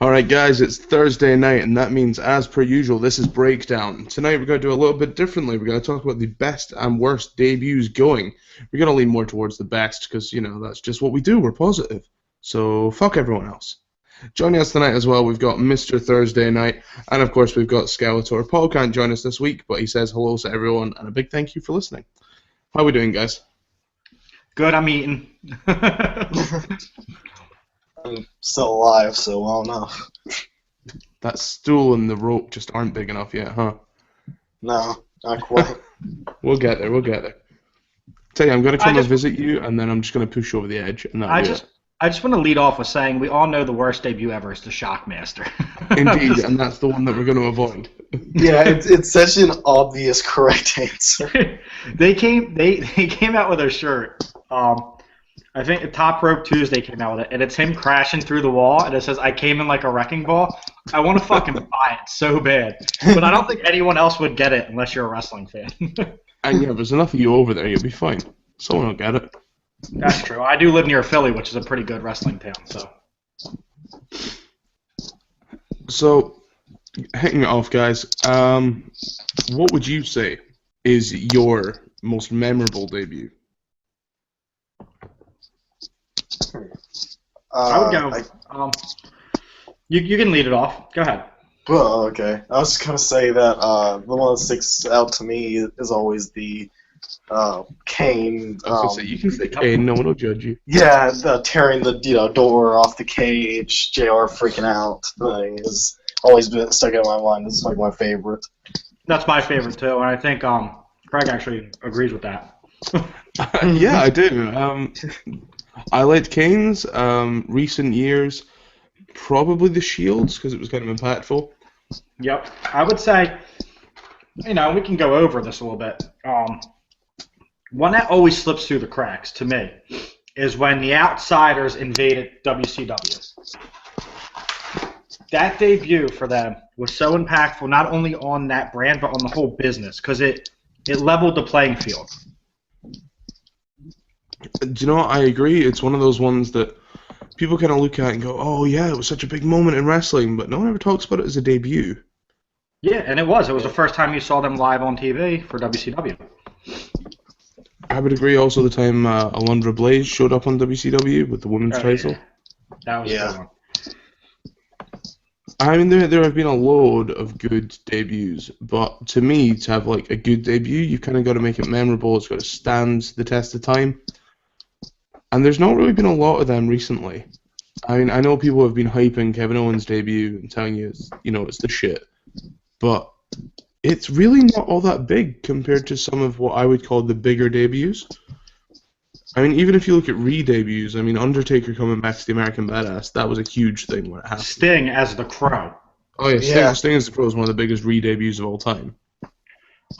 Alright guys, it's Thursday night and that means as per usual this is Breakdown. Tonight we're going to do a little bit differently. We're going to talk about the best and worst debuts going. We're going to lean more towards the best because, that's just what we do. We're positive. So fuck everyone else. Joining us tonight as well, we've got Mr. Thursday Night and of course we've got Skeletor. Paul can't join us this week, but he says hello to everyone and a big thank you for listening. How are we doing, guys? Good, I'm eating. I'm still alive, so well enough. That stool and the rope just aren't big enough yet, huh? No, not quite. We'll get there. Tell you, I'm going to come and visit you, and then I'm just going to push you over the edge, and that'll be it. I just want to lead off with saying we all know the worst debut ever is the Shockmaster. Indeed, and that's the one that we're going to avoid. Yeah, it's such an obvious correct answer. They came out with a shirt. I think Top Rope Tuesday came out with it, and it's him crashing through the wall, and it says, "I came in like a wrecking ball." I want to fucking buy it so bad, but I don't think anyone else would get it unless you're a wrestling fan. And yeah, there's enough of you over there, you'll be fine. Someone will get it. That's true. I do live near Philly, which is a pretty good wrestling town, so. So, hitting it off, guys, what would you say is your most memorable debut? I would go. You can lead it off. Go ahead. Well, okay. I was just gonna say that the one that sticks out to me is always the Kane. I was gonna say, you can say Kane. No one will judge you. Yeah, tearing the door off the cage, JR freaking out thing has always been stuck in my mind. It's like my favorite. That's my favorite too, and I think Craig actually agrees with that. Yeah, I do. I liked Kane's recent years, probably the Shields, because it was kind of impactful. Yep. I would say, we can go over this a little bit. One that always slips through the cracks, to me, is when the Outsiders invaded WCW. That debut for them was so impactful, not only on that brand, but on the whole business, because it leveled the playing field. Do you know what? I agree. It's one of those ones that people kind of look at and go, "Oh yeah, it was such a big moment in wrestling," but no one ever talks about it as a debut. Yeah, and it was. It was the first time you saw them live on TV for WCW. I would agree. Also, the time Alundra Blaze showed up on WCW with the women's title. Yeah. That was a good one. I mean, there have been a load of good debuts, but to me, to have like a good debut, you've kind of got to make it memorable. It's got to stand the test of time. And there's not really been a lot of them recently. I mean, I know people have been hyping Kevin Owens' debut and telling you it's the shit, but it's really not all that big compared to some of what I would call the bigger debuts. I mean, even if you look at re-debuts, I mean, Undertaker coming back to the American Badass, that was a huge thing when it happened. Sting as the Crow. Oh yeah, Sting as the Crow is one of the biggest re-debuts of all time.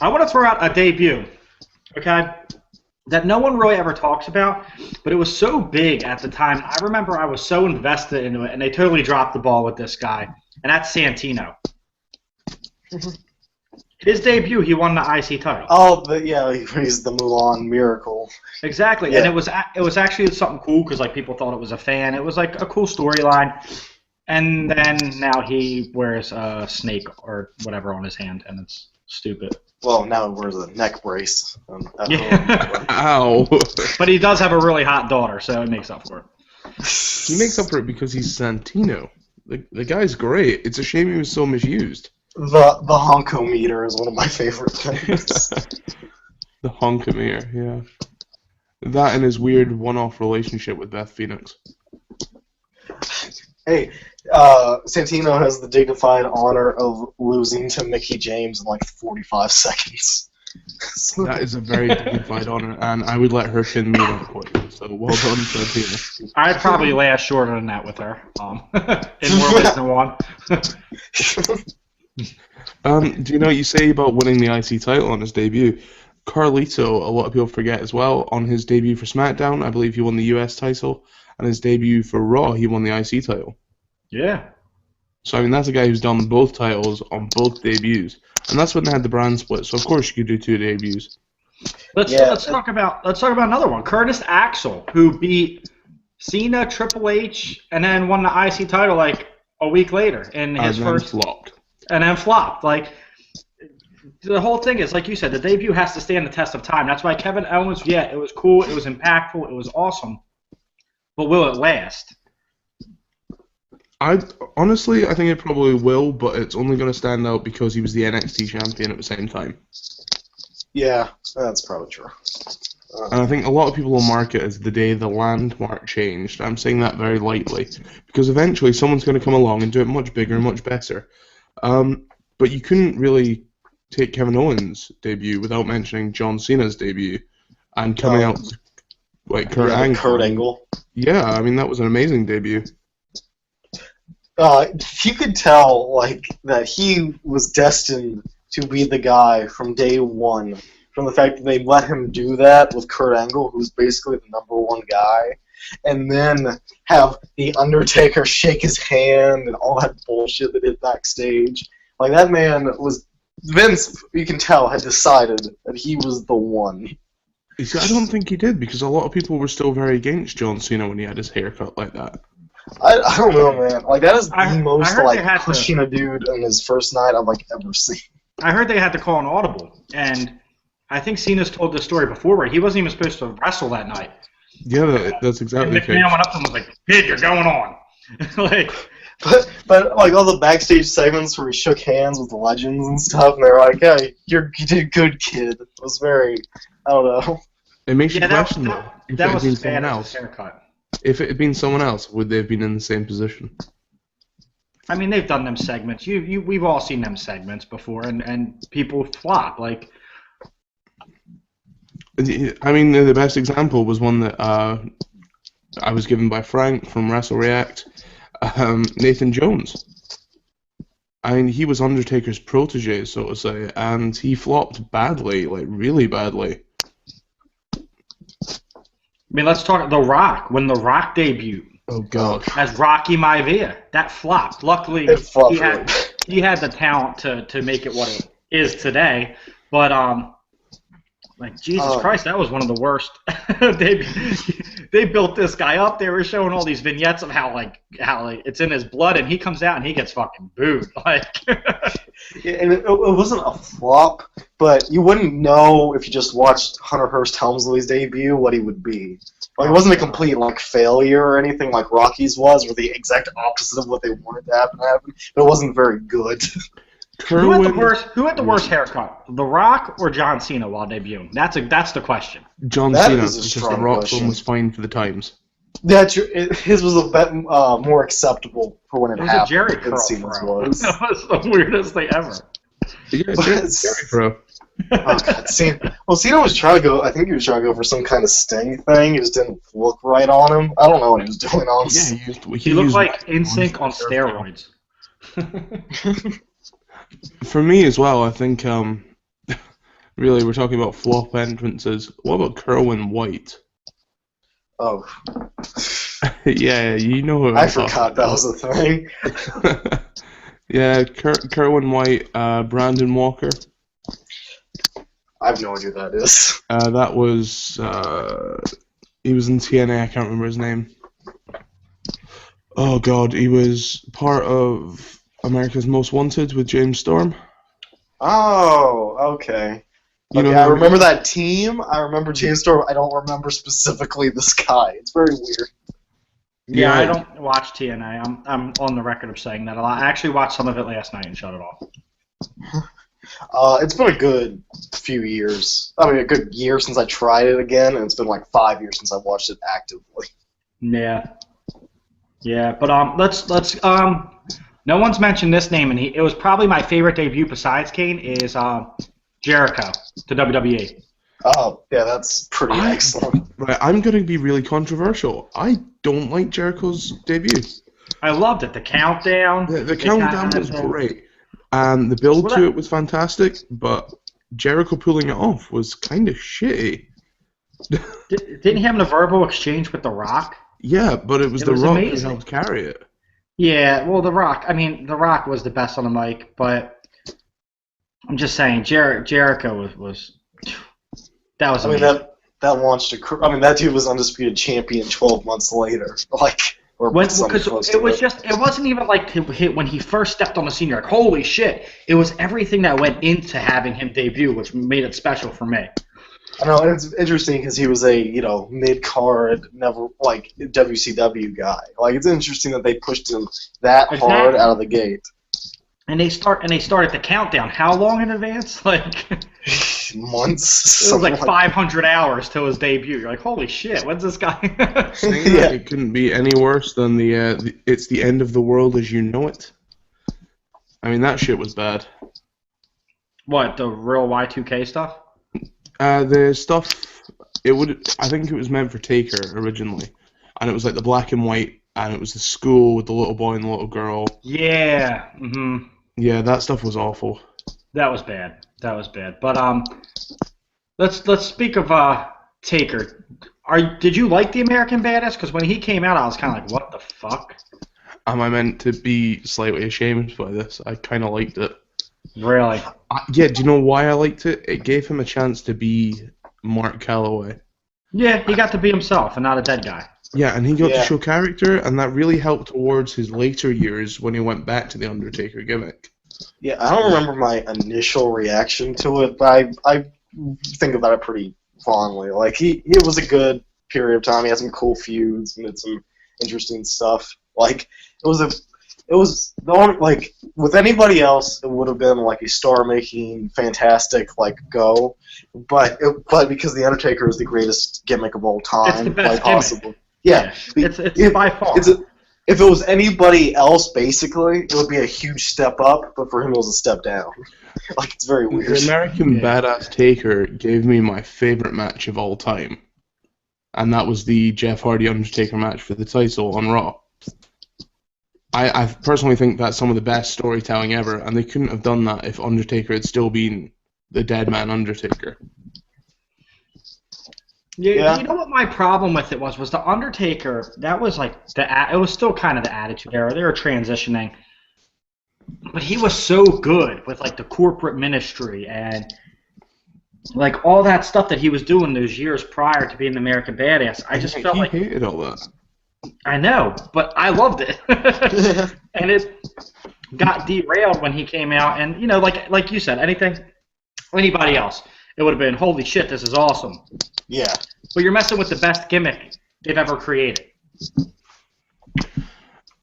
I want to throw out a debut, okay, that no one really ever talks about, but it was so big at the time. I remember I was so invested into it, and they totally dropped the ball with this guy, and that's Santino. His debut, he won the IC title. Oh, but yeah, he's the Mulan Miracle. Exactly, yeah. And it was actually something cool because like people thought it was a fan. It was like a cool storyline, and then now he wears a snake or whatever on his hand, and it's stupid. Well, now he wears a neck brace. Yeah. Ow! But he does have a really hot daughter, so it makes up for it. He makes up for it because he's Santino. The guy's great. It's a shame he was so misused. The honkometer is one of my favorite things. The honkometer, yeah. That and his weird one-off relationship with Beth Phoenix. Hey, Santino has the dignified honor of losing to Mickie James in like 45 seconds. That is a very dignified honor, and I would let her pin me that quick. So well done, Santino. I'd probably last shorter than that with her. In more ways than one. Do you know what you say about winning the IC title on his debut? Carlito, a lot of people forget as well, on his debut for SmackDown, I believe he won the US title, and his debut for Raw, he won the IC title. Yeah. So, I mean, that's a guy who's done both titles on both debuts. And that's when they had the brand split, so of course you could do two debuts. Let's talk about another one. Curtis Axel, who beat Cena, Triple H, and then won the IC title like a week later in his and then first, flopped. and then flopped. Like the whole thing is, like you said, the debut has to stand the test of time. That's why Kevin Owens, yeah, it was cool, it was impactful, it was awesome, but will it last? I think it probably will, but it's only going to stand out because he was the NXT champion at the same time. Yeah, that's probably true. And I think a lot of people will mark it as the day the landmark changed. I'm saying that very lightly, because eventually someone's going to come along and do it much bigger and much better. But you couldn't really take Kevin Owens' debut without mentioning John Cena's debut and coming out like Kurt Angle. Kurt Angle. Yeah, I mean, that was an amazing debut. You could tell like that he was destined to be the guy from day one. From the fact that they let him do that with Kurt Angle, who's basically the #1 guy, and then have The Undertaker shake his hand and all that bullshit that did backstage. Like, that man was... Vince, you can tell, had decided that he was the one. You see, I don't think he did, because a lot of people were still very against John Cena when he had his haircut like that. I don't know, man. Like, that is the most, heard like, they had pushing a dude on his first night I've, like, ever seen. I heard they had to call an audible, and I think Cena's told this story before where he wasn't even supposed to wrestle that night. Yeah, that's exactly the And case. McMahon went up to him and was like, "Kid, you're going on." Like, but like all the backstage segments where he shook hands with the legends and stuff, and they were like, "Hey, you did good, kid." It was very, I don't know. It makes you question though. If it that had was been as bad someone as else, his haircut. if it had been someone else, would they have been in the same position? I mean, they've done them segments. We've all seen them segments before, and people flop. Like, I mean, the best example was one that I was given by Frank from WrestleReact. Nathan Jones. I mean, he was Undertaker's protege, so to say, and he flopped badly, like really badly. I mean, let's talk The Rock. When The Rock debuted Oh gosh. as Rocky Maivia, that flopped. Luckily, It flopped he had the talent to make it what it is today. But like Jesus Christ, that was one of the worst. They built this guy up. They were showing all these vignettes of how it's in his blood, and he comes out and he gets fucking booed. Like, Yeah, and it wasn't a flop, but you wouldn't know if you just watched Hunter Hearst Helmsley's debut what he would be. Like, it wasn't a complete like failure or anything like Rocky's was, or the exact opposite of what they wanted to happen. But it wasn't very good. who had the worst haircut, The Rock or John Cena while debuting? That's the question. John That Cena, is a because The strong Rock question. one was fine for the times. That's his was a bit more acceptable for when it It was a happened. Jerry than curl, Cena's bro. was. That was the weirdest thing ever. Yeah, But- Jerry, bro. Oh, God, Cena was trying to go. I think he was trying to go for some kind of Sting thing. It just didn't look right on him. I don't know what he was doing. Yeah, Honestly. He looked used like NSYNC on steroids. For me as well, I think, really, we're talking about flop entrances. What about Kerwin White? Oh, Yeah, you know who I I'm talking forgot that was a thing. about. Yeah, Kerwin White, Brandon Walker. I have no idea who that is. That was, he was in TNA, I can't remember his name. Oh god, he was part of America's Most Wanted with James Storm. Oh, okay. You know Okay, I who- remember that team. I remember James Storm. I don't remember specifically this guy. It's very weird. Yeah, Yeah. I don't watch TNA. I'm on the record of saying that a lot. I actually watched some of it last night and shut it off. It's been a good few years. I mean, a good year since I tried it again, and it's been like 5 years since I watched it actively. Yeah. Yeah, but let's no one's mentioned this name, and it was probably my favorite debut besides Kane is Jericho to WWE. Oh, yeah, that's pretty I- excellent. Right, I'm going to be really controversial. I don't like Jericho's debut. I loved it. The countdown. The countdown was great, and the build Well, to that- it was fantastic, but Jericho pulling it off was kind of shitty. Didn't he have a verbal exchange with The Rock? Yeah, but it was It The was Rock who amazing. helped carry it. Yeah, well, The Rock. I mean, The Rock was the best on the mic, but I'm just saying, Jericho was that was I mean, amazing. that launched a. I mean, that dude was undisputed champion 12 months later. Like, Or something Because close it to was just, it wasn't even like when he first stepped on the scene, you're like, holy shit. It was everything that went into having him debut, which made it special for me. I know, and it's interesting because he was a, mid-card, never, WCW guy. Like, it's interesting that they pushed him that hard out of the gate. And they started the countdown. How long in advance? Like months. It was like 500 hours till his debut. You're like, holy shit, when's this guy? Yeah. It couldn't be any worse than the it's the end of the world as you know it. I mean, that shit was bad. What, the real Y2K stuff? The stuff, I think it was meant for Taker originally, and it was like the black and white, and it was the school with the little boy and the little girl. Yeah. Yeah, that stuff was awful. That was bad. But let's speak of Taker. Did you like the American Badass? Because when he came out, I was kind of like, what the fuck? Am I meant to be slightly ashamed by this? I kind of liked it. Really? Yeah, do you know why I liked it? It gave him a chance to be Mark Calloway. Yeah, he got to be himself and not a dead guy. Yeah, and he got to show character, and that really helped towards his later years when he went back to the Undertaker gimmick. Yeah, I don't remember my initial reaction to it, but I think about it pretty fondly. Like, it was a good period of time. He had some cool feuds and did some interesting stuff. Like, it was the only, like, with anybody else, it would have been like a star-making, fantastic, go. But because the Undertaker is the greatest gimmick of all time, it's the best possible. Gimmick. Yeah, it's by far. If it was anybody else, basically, it would be a huge step up. But for him, it was a step down. Like, it's very weird. The American Badass Taker gave me my favorite match of all time, and that was the Jeff Hardy Undertaker match for the title on Raw. I personally think that's some of the best storytelling ever, and they couldn't have done that if Undertaker had still been the dead man Undertaker. Yeah. You know what my problem with it was the Undertaker, that was like, it was still kind of the Attitude Era. They were transitioning. But he was so good with, the corporate ministry and, all that stuff that he was doing those years prior to being the American Badass. I just felt like... He hated all that. I know, but I loved it. And it got derailed when he came out. And, like you said, anybody else, it would have been, holy shit, this is awesome. Yeah. But you're messing with the best gimmick they've ever created.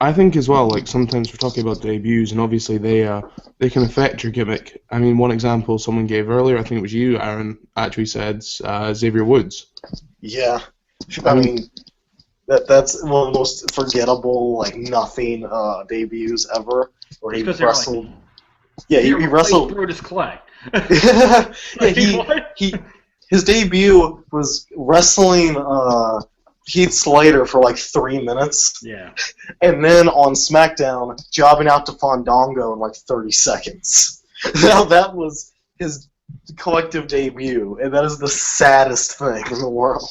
I think as well, sometimes we're talking about debuts, and obviously they can affect your gimmick. I mean, one example someone gave earlier, I think it was you, Aaron, actually said Xavier Woods. Yeah. I mean, that's one of the most forgettable, nothing debuts ever, where he wrestled. He wrestled Brodus Clay. His debut was wrestling Heath Slater for 3 minutes. Yeah. And then on SmackDown, jobbing out to Fandango in 30 seconds. Now that was his collective debut, and that is the saddest thing in the world.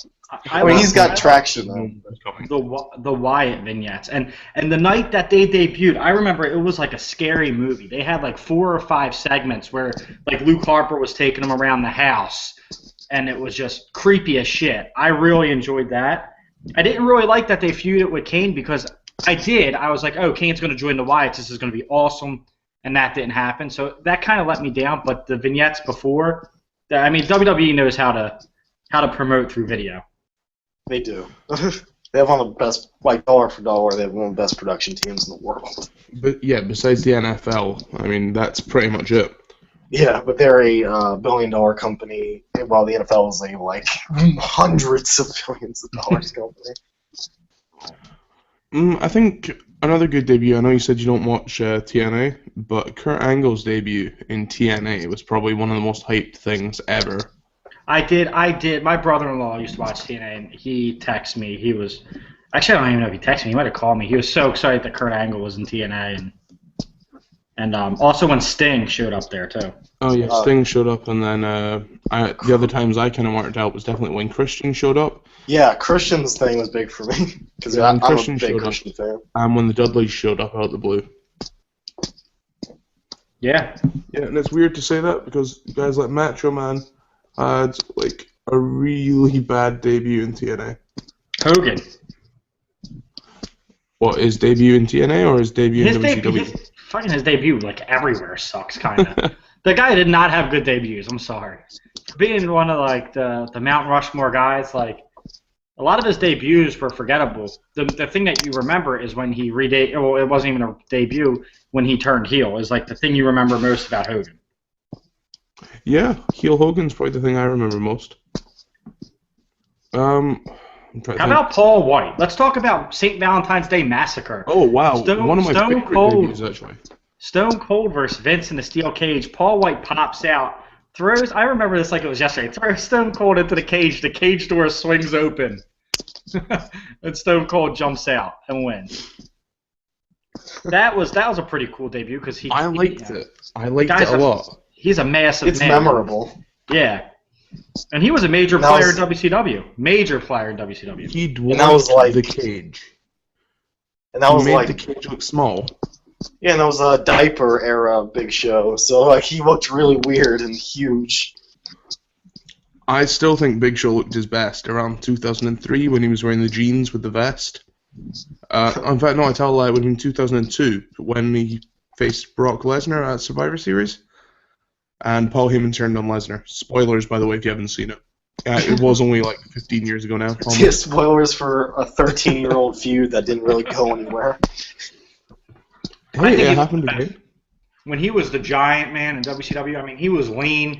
I mean, he's got traction though. The Wyatt vignettes, and the night that they debuted, I remember it was like a scary movie. They had 4 or 5 segments where Luke Harper was taking them around the house, and it was just creepy as shit. I really enjoyed that. I didn't really like that they feuded with Kane because I was like, oh, Kane's going to join the Wyatts. This is going to be awesome, and that didn't happen. So that kind of let me down. But the vignettes before, I mean, WWE knows how to promote through video. They do. They have one of the best, dollar for dollar, they have one of the best production teams in the world. But yeah, besides the NFL, I mean, that's pretty much it. Yeah, but they're a billion-dollar company, while the NFL is a hundreds of billions of dollars company. I think another good debut. I know you said you don't watch TNA, but Kurt Angle's debut in TNA was probably one of the most hyped things ever. I did. My brother-in-law used to watch TNA, and he texted me. He was... Actually, I don't even know if he texted me. He might have called me. He was so excited that Kurt Angle was in TNA. And also when Sting showed up there, too. Oh, yeah, Sting showed up, and then the other times I kind of marked out was definitely when Christian showed up. Yeah, Christian's thing was big for me, because I'm a big Christian fan. And when the Dudleys showed up out of the blue. Yeah. Yeah, and it's weird to say that, because guys like Macho Man had a really bad debut in TNA. Hogan. What, his debut in TNA or his debut His in WCW? his debut like everywhere sucks kind of. The guy did not have good debuts. I'm sorry. Being one of like the Mount Rushmore guys, like a lot of his debuts were forgettable. The thing that you remember is when he well, it wasn't even a debut when he turned heel. Is like the thing you remember most about Hogan. Yeah, heel Hogan's probably the thing I remember most. I'm trying to How think. about Paul White? Let's talk about St. Valentine's Day Massacre. Oh wow, one of my Stone favorite Cold. debuts actually. Stone Cold versus Vince in the steel cage. Paul White pops out, throws. I remember this like it was yesterday. Throws Stone Cold into the cage. The cage door swings open, and Stone Cold jumps out and wins. That was a pretty cool debut because I liked it. I liked it a lot. He's a massive. It's man. memorable. Yeah, and he was a major player in WCW. Major player in WCW. He dwarfed like the cage. And that He was made like the cage look small. yeah, and that was a diaper era Big Show. So like he looked really weird and huge. I still think Big Show looked his best around 2003 when he was wearing the jeans with the vest. In fact, no, I tell a lie. It would have been 2002 when he faced Brock Lesnar at Survivor Series, and Paul Heyman turned on Lesnar. Spoilers, by the way, if you haven't seen it. It was only like 15 years ago now. Yeah, spoilers for a 13-year-old feud that didn't really go anywhere. Hey, it happened again. When he was the giant man in WCW, I mean, he was lean.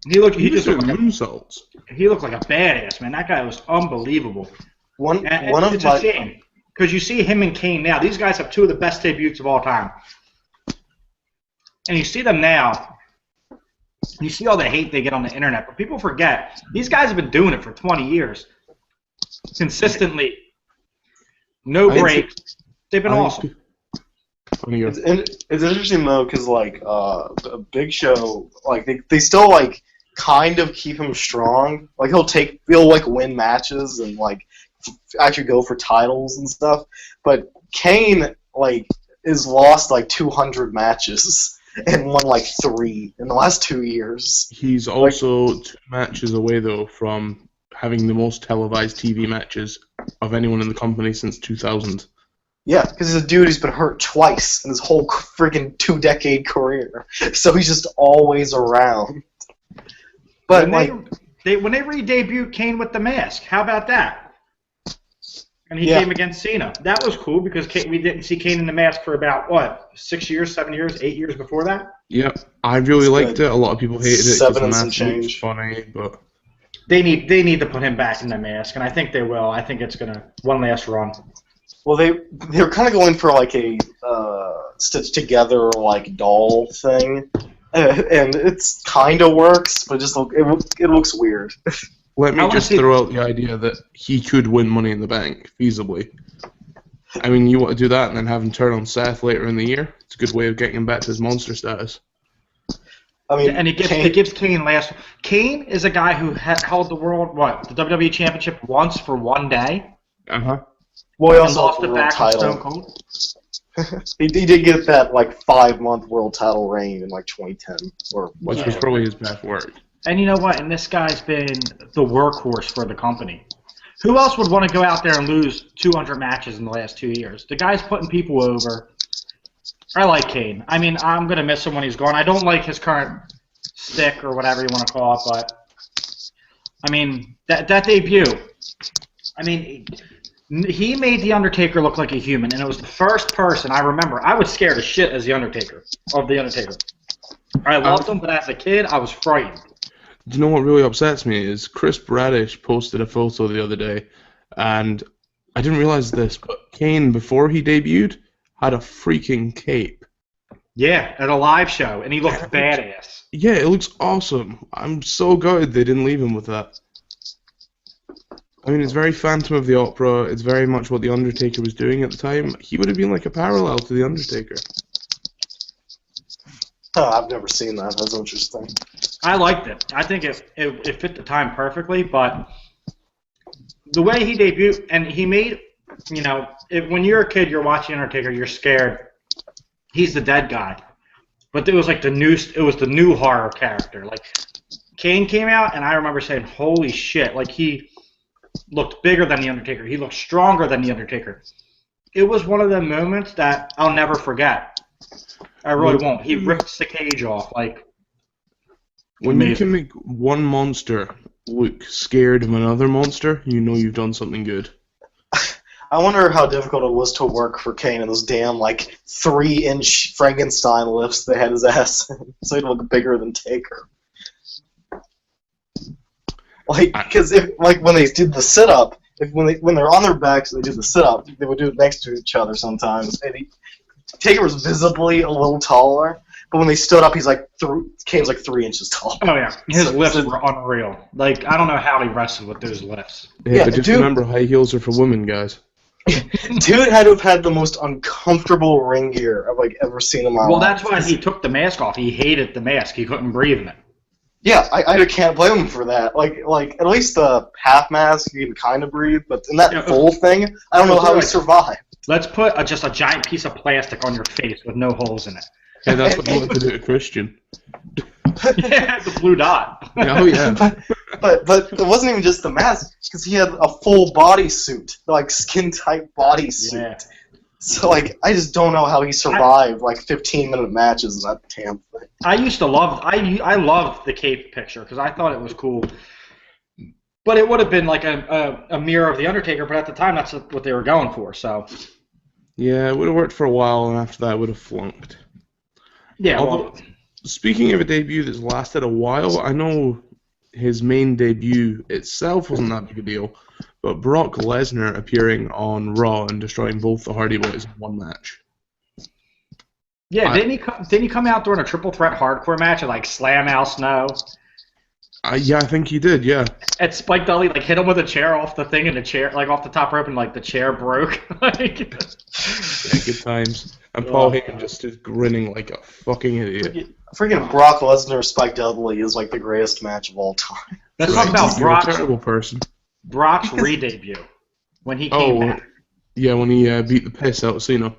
He looked like a badass, man. That guy was unbelievable. It's a shame because you see him and Kane now. These guys have two of the best debuts of all time, and you see them now. You see all the hate they get on the internet, but people forget these guys have been doing it for 20 years, consistently, no breaks. They've been awesome. It's interesting though, because like Big Show, like they still like kind of keep him strong. Like he'll like win matches and like actually go for titles and stuff. But Kane like is lost like 200 matches and won like 3 in the last 2 years. He's also 2 matches away though from having the most televised TV matches of anyone in the company since 2000. Yeah, because he's a dude who's been hurt twice in his whole friggin' 2-decade career, so he's just always around. But when they re-debuted Kane with the mask, how about that? And he came against Cena. That was cool because we didn't see Kane in the mask for about what 6 years, 7 years, 8 years before that. Yep, I really liked it. A lot of people hated it because the mask was funny, but they need to put him back in the mask, and I think they will. I think it's gonna one last run. Well, they were kind of going for like a stitched together like doll thing, and it's kind of works, but it looks weird. Let me just throw out the idea that he could win Money in the Bank feasibly. I mean, you want to do that and then have him turn on Seth later in the year? It's a good way of getting him back to his monster status. I mean, and it gives Kane last. Kane is a guy who held the WWE Championship once for one day. Well, he also lost it back to Stone Cold. he did get that like 5-month world title reign in like 2010, which was probably his best work. And you know what? And this guy's been the workhorse for the company. Who else would want to go out there and lose 200 matches in the last 2 years? The guy's putting people over. I like Kane. I mean, I'm gonna miss him when he's gone. I don't like his current stick or whatever you want to call it, but I mean that debut. I mean. He made The Undertaker look like a human, and it was the first person I remember. I was scared as shit as The Undertaker. I loved him, but as a kid, I was frightened. Do you know what really upsets me is Chris Bradish posted a photo the other day, and I didn't realize this, but Kane, before he debuted, had a freaking cape. Yeah, at a live show, and he looked badass. Yeah, it looks awesome. I'm so gutted they didn't leave him with that. I mean, it's very Phantom of the Opera. It's very much what The Undertaker was doing at the time. He would have been like a parallel to The Undertaker. Oh, I've never seen that. That's interesting. I liked it. I think it fit the time perfectly, but the way he debuted, and he made, when you're a kid, you're watching Undertaker, you're scared. He's the dead guy. But it was like the new horror character. Like, Kane came out, and I remember saying, holy shit, like he looked bigger than The Undertaker. He looked stronger than The Undertaker. it was one of the moments that I'll never forget. I really won't. He rips the cage off, like. When you Amazing. can make one monster look scared of another monster, you know you've done something good. I wonder how difficult it was to work for Kane in those damn, like, 3-inch Frankenstein lifts they had his ass in, so he'd look bigger than Taker. Like, because when they did the sit-up, when they're on their backs and they do the sit-up, they would do it next to each other sometimes, and Taker was visibly a little taller, but when they stood up, Kane's like 3 inches tall. Oh yeah, his So- lifts so- were unreal. Like I don't know how he wrestled with those lifts. Yeah, but just dude. remember, high heels are for women, guys. Dude had to have had the most uncomfortable ring gear I've ever seen in my life. Well, that's why he took the mask off. He hated the mask. He couldn't breathe in it. Yeah, I can't blame him for that. Like at least the half mask you can kind of breathe, but in that Yeah, full thing, I don't know how he survived. Let's put just a giant piece of plastic on your face with no holes in it. Yeah, that's what you want to do to Christian. Yeah, the blue dot. Yeah, oh yeah. But it wasn't even just the mask, because he had a full bodysuit, like skin tight bodysuit. Yeah. So I just don't know how he survived 15-minute matches in that damn thing. I used to love. I loved the cape picture because I thought it was cool. But it would have been like a mirror of the Undertaker. But at the time, that's what they were going for. So Yeah, it would have worked for a while, and after that, it would have flunked. yeah. Although, Well, speaking of a debut that's lasted a while, I know his main debut itself wasn't that big a deal, but Brock Lesnar appearing on Raw and destroying both the Hardy Boys in one match. yeah. Didn't he come out during a triple threat hardcore match and slam Al Snow? Yeah, I think he did, yeah. And Spike Dudley hit him with a chair off the thing, and the chair off the top rope, and the chair broke. Yeah, good times. And Paul Heyman just stood grinning like a fucking idiot. Freaking Brock Lesnar Spike Dudley is the greatest match of all time. Let's Right, talk about you're a terrible person. Brock's re-debut when he came back. Yeah, when he beat the piss out of Cena.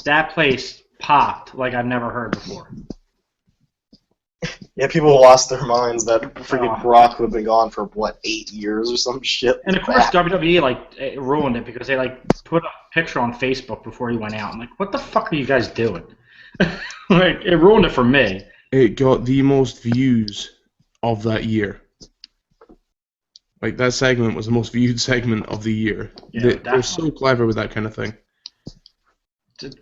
That place popped like I've never heard before. Yeah, people lost their minds that freaking Oh. Brock would have been gone for 8 years or some shit. And of course, WWE it ruined it because they put a picture on Facebook before he went out. I'm like, what the fuck are you guys doing? It ruined it for me. It got the most views of that year. That segment was the most viewed segment of the year. Yeah, They're so clever with that kind of thing.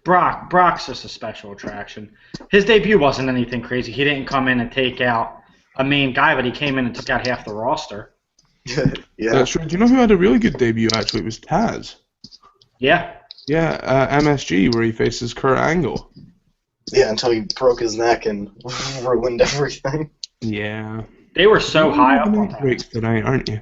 Brock's just a special attraction. His debut wasn't anything crazy. He didn't come in and take out a main guy, but he came in and took out half the roster. Yeah. That's true. Do you know who had a really good debut, actually? It was Taz. Yeah. Yeah, MSG, where he faces Kurt Angle. Yeah, until he broke his neck and ruined everything. Yeah. They were so high up on You're that. breaks tonight, aren't you?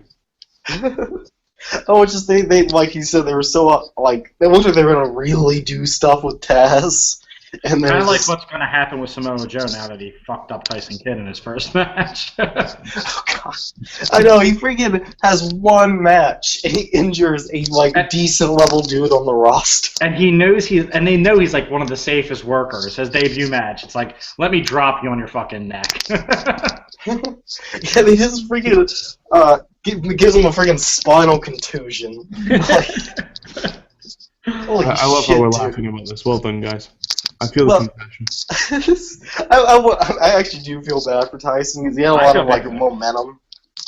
Oh, it's just they like you said, they were so they looked like they were gonna really do stuff with Taz, and then Kind of like what's going to happen with Samoa Joe now that he fucked up Tyson Kidd in his first match. oh gosh, I know he freaking has one match and he injures a decent level dude on the roster. And they know he's one of the safest workers. His debut match, it's let me drop you on your fucking neck. Yeah, they just freaking gives him a freaking spinal contusion. Holy I love shit, how we're dude. laughing about this. Well done, guys. I feel the compassion. I actually do feel bad for Tyson because he had a lot feel of bad for him. momentum.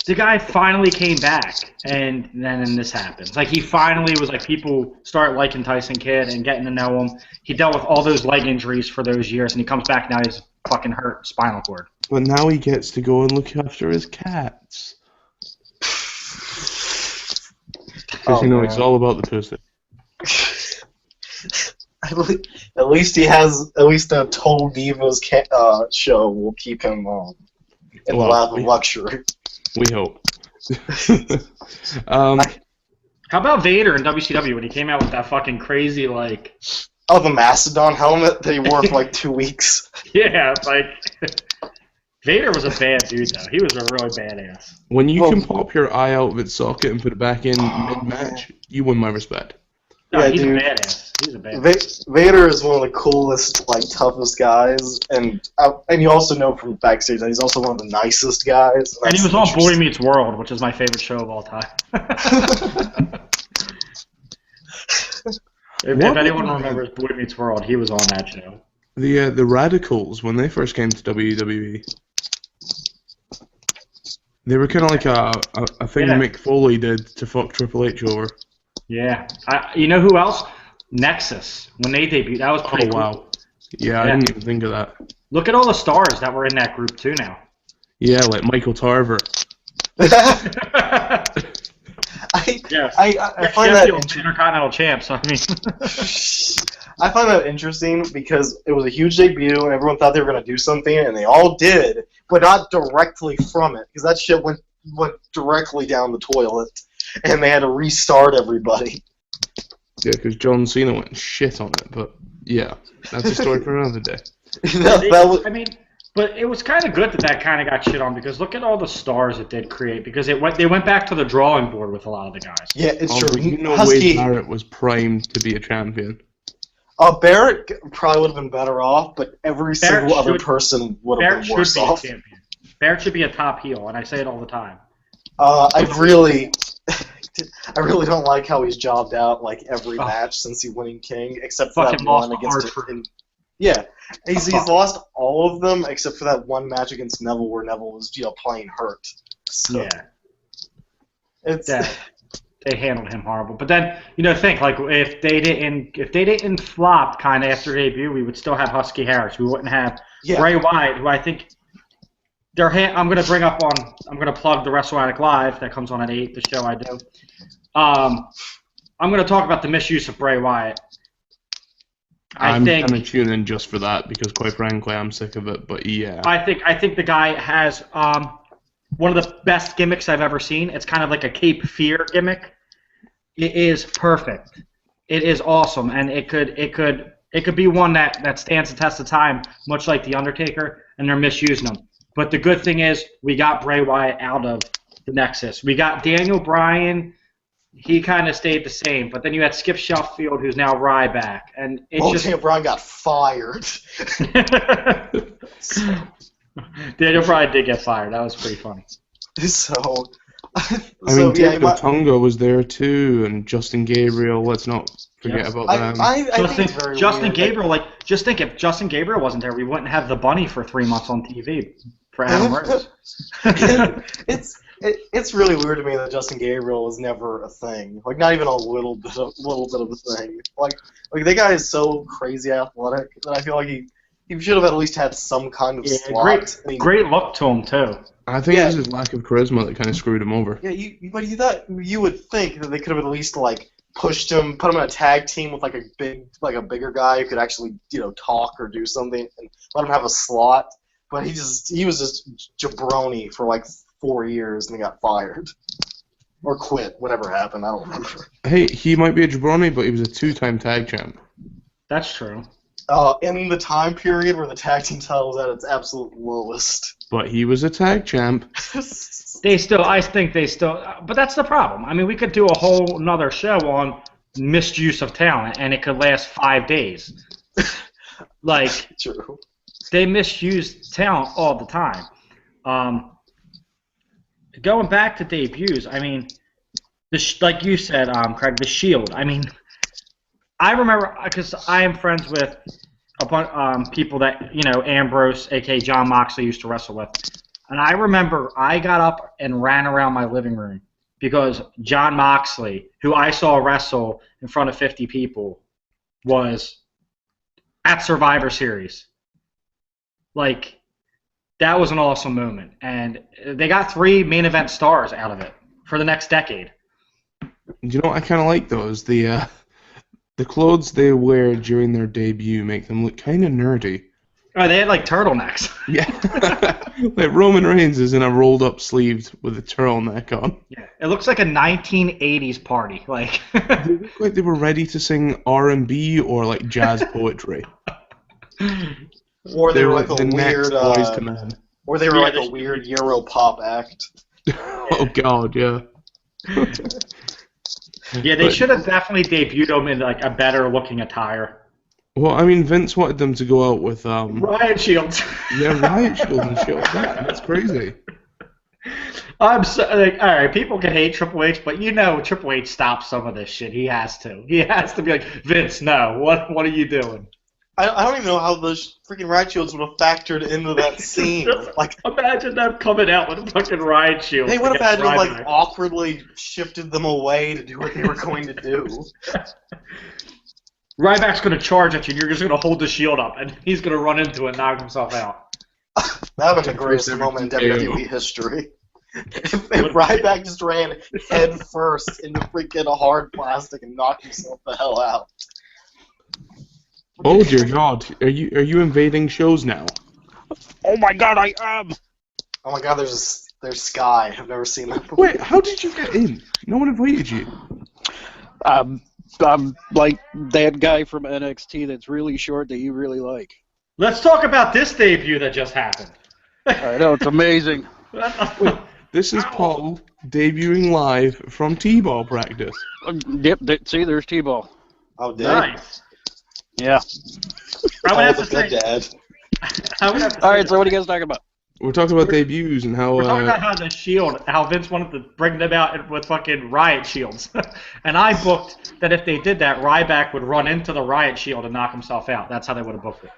The guy finally came back, and then this happens. He finally was people start liking Tyson Kidd and getting to know him. He dealt with all those leg injuries for those years, and he comes back now. He's fucking hurt spinal cord. But now he gets to go and look after his cats. Because, Oh, it's all about the pussy. At least he has the Total Divas show will keep him in the lap of luxury. We hope. How about Vader in WCW when he came out with that fucking crazy Oh, the Mastodon helmet that he wore for 2 weeks. yeah, Vader was a bad dude though. He was a really badass. When you Well- can pop your eye out of its socket and put it back in mid-match, you win my respect. No, Yeah, he's dude. a badass. He's a badass. Vader is one of the coolest, toughest guys, and you also know from backstage that he's also one of the nicest guys. And he was on Boy interesting. Meets World, which is my favorite show of all time. If What anyone was- remembers Boy Meets World, he was on that show. The Radicals, when they first came to WWE, they were kind of like a thing Yeah. Mick Foley did to fuck Triple H over. Yeah. You know who else? Nexus. When they debuted, that was pretty Oh, cool. wow. Yeah, I Yeah. didn't even think of that. Look at all the stars that were in that group too now. Yeah, like Michael Tarver. Yeah. I find that Intercontinental champ. So I mean, I find that interesting because it was a huge debut and everyone thought they were going to do something, and they all did, but not directly from it because that shit went directly down the toilet, and they had to restart everybody. Yeah, because John Cena went and shit on it, but yeah, that's a story for another day. That was, I mean, but it was kind of good that kind of got shit on because look at all the stars it did create because they went back to the drawing board with a lot of the guys. yeah, it's Although, true. you know, Husky, Wade Barrett was primed to be a champion. Barrett probably would have been better off, but every Barrett single other should- person would have Barrett been worse should be off. a champion. Barrett should be a top heel, and I say it all the time. I really don't like how he's jobbed out like every Oh. match since he winning King, except for that Fucking lost one to against. R-Truth. Yeah, he's lost all of them except for that one match against Neville where Neville was playing hurt. So Yeah. it's that they handled him horrible. But then think like if they didn't flop kind of after debut, we would still have Husky Harris. We wouldn't have yeah. Bray Wyatt, who I think I'm gonna plug the WrestleMania Live that comes on at 8. The show I do. I'm gonna talk about the misuse of Bray Wyatt. I'm going to tune in just for that because, quite frankly, I'm sick of it. But yeah, I think the guy has one of the best gimmicks I've ever seen. It's kind of like a Cape Fear gimmick. It is perfect. It is awesome, and it could be one that stands the test of time, much like the Undertaker, and they're misusing them. But the good thing is we got Bray Wyatt out of the Nexus. We got Daniel Bryan. He kind of stayed the same, but then you had Skip Sheffield, who's now Ryback, and it's Daniel Bryan got fired. Daniel Bryan did get fired. That was pretty funny. So, I mean, yeah, David Otunga was there too, and Justin Gabriel. Let's not forget Yes. about them. I think it's very Justin weird. Gabriel, just think if Justin Gabriel wasn't there, we wouldn't have the bunny for 3 months on TV for Adam Rose. It's really weird to me that Justin Gabriel was never a thing. Like, not even a little bit of a thing. Like the guy is so crazy athletic that I feel like he should have at least had some kind of slot. Great look to him too. I think Yeah. it was his lack of charisma that kind of screwed him over. Yeah, but you would think that they could have at least like pushed him, put him in a tag team with like a bigger guy who could actually talk or do something, and let him have a slot. But he was just jabroni for like 4 years and he got fired or quit. Whatever happened, I don't remember. Hey, he might be a jabroni, but he was a 2-time tag champ. That's true. In the time period where the tag team title was at its absolute lowest. But he was a tag champ. I think they still, but that's the problem. I mean, we could do a whole another show on misuse of talent, and it could last 5 days. Like, True. they misuse talent all the time. Going back to debuts, I mean, like you said, Craig, the Shield. I mean, I remember because I am friends with a bunch people that Ambrose, aka John Moxley, used to wrestle with, and I remember I got up and ran around my living room because John Moxley, who I saw wrestle in front of 50 people, was at Survivor Series. Like, that was an awesome moment, and they got 3 main event stars out of it for the next decade. You know what I kind of like those? The clothes they wear during their debut make them look kind of nerdy. Oh, they had like turtlenecks. Yeah, like Roman Reigns is in a rolled-up sleeved with a turtleneck on. Yeah, it looks like a 1980s party. Like, They look like they were ready to sing R&B or like jazz poetry. Or they were like the a next weird, Boys to Men. or they were Yeah, like a weird Euro pop act. Oh God, yeah. yeah, they should have definitely debuted them in like a better looking attire. Well, I mean, Vince wanted them to go out with Riot Shields. riot shields and shit like that. That's crazy. I'm so like, all right. People can hate Triple H, but you know Triple H stops some of this shit. He has to. He has to be like, Vince, no. What are you doing? I don't even know how those freaking riot shields would have factored into that scene. Like, Imagine them coming out with fucking riot shields. they would have had to like Ryback. awkwardly shifted them away to do what they were going to do. Ryback's going to charge at you, and you're just going to hold the shield up, and he's going to run into it and knock himself out. That would have been the greatest First moment in ever WWE history. If Ryback just ran head first into freaking a hard plastic and knocked himself the hell out. Oh dear God, are you invading shows now? Oh my God, I am. Oh my god, there's Sky. I've never seen that before. Wait, how did you get in? No one invited you. I'm like that guy from NXT that's really short that you really like. Let's talk about this debut that just happened. I know, it's amazing. This is Paul debuting live from T-ball practice. Yep, see, there's T-Ball. Oh, damn. Nice. Yeah. I would have Oh, to the good say. dad. I would have to All say right, so what are you guys talking about? We're talking about debuts and how We're talking about how the Shield, how Vince wanted to bring them out with fucking riot shields, and I booked that if they did that, Ryback would run into the riot shield and knock himself out. That's how they would have booked it.